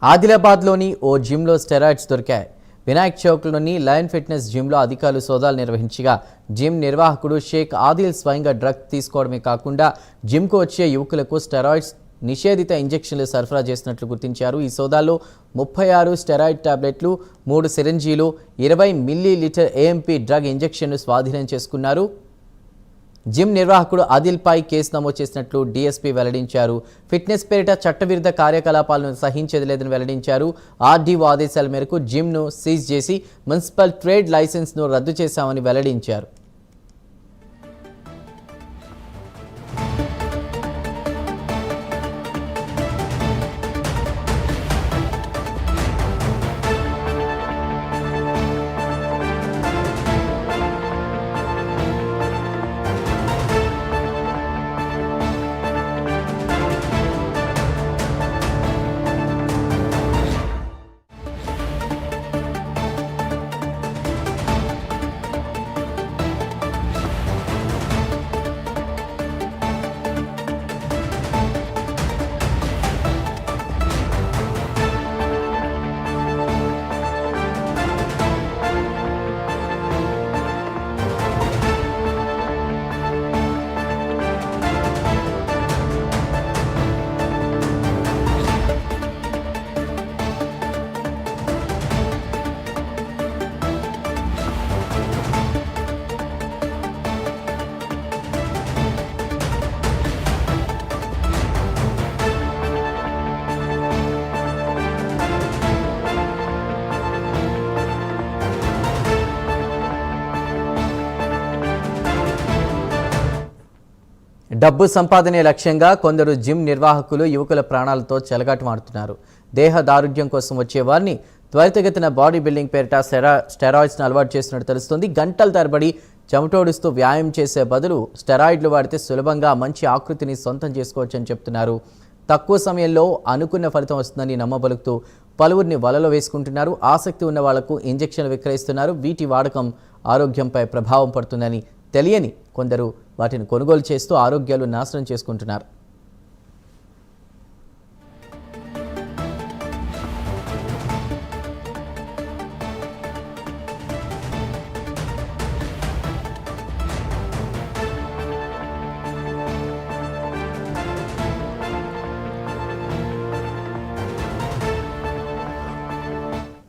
ఆదిలాబాద్లోని ఓ జిమ్లో స్టెరాయిడ్స్ దొరికాయి. Vinayak చౌక్లోని lion fitness జిమ్లో అధికారులు సోదాలు నిర్వహించగా జిమ్ నిర్వాహకుడు షేక్ ఆదిల్ స్వయంగా డ్రగ్ తీసుకోవడమే కాకుండా జిమ్కు వచ్చే యువకులకు స్టెరాయిడ్స్ నిషేధిత ఇంజెక్షన్లు సరఫరా చేసినట్లు గుర్తించారు. ఈ సోదాల్లో 36 స్టెరాయిడ్ టాబ్లెట్లు, 3 సిరంజీలు, 20 మిల్లీలీటర్ ఏఎంపీ డ్రగ్ ఇంజెక్షన్ను స్వాధీనం చేసుకున్నారు. జిమ్ నిర్వాహకుడు ఆదిల్పై కేసు నమోదు చేసినట్లు డీఎస్పీ వెల్లడించారు. ఫిట్నెస్ పేరిట చట్టవిరుద్ధ కార్యకలాపాలను సహించేది లేదని వెల్లడించారు. ఆర్డీఓ ఆదేశాల మేరకు జిమ్ను సీజ్ చేసి మున్సిపల్ ట్రేడ్ లైసెన్స్ను రద్దు చేశామని వెల్లడించారు. డబ్బు సంపాదనే లక్ష్యంగా కొందరు జిమ్ నిర్వాహకులు యువకుల ప్రాణాలతో చెలగాటమాడుతున్నారు. దేహ దారుఢ్యం కోసం వచ్చే వారిని త్వరితగతిన బాడీ బిల్డింగ్ పేరిట స్టెరాయిడ్స్ను అలవాటు చేస్తున్నట్టు తెలుస్తోంది. గంటల తరబడి చెమటోడుస్తూ వ్యాయామం చేసే బదులు స్టెరాయిడ్లు వాడితే సులభంగా మంచి ఆకృతిని సొంతం చేసుకోవచ్చని చెప్తున్నారు. తక్కువ సమయంలో అనుకున్న ఫలితం వస్తుందని నమ్మబలుకుతూ పలువురిని వలలో వేసుకుంటున్నారు. ఆసక్తి ఉన్న వాళ్లకు ఇంజెక్షన్లు విక్రయిస్తున్నారు. వీటి వాడకం ఆరోగ్యంపై ప్రభావం పడుతుందని తెలియని కొందరు వాటిని కొనుగోలు చేస్తూ ఆరోగ్యాలు నాశనం చేసుకుంటున్నారు.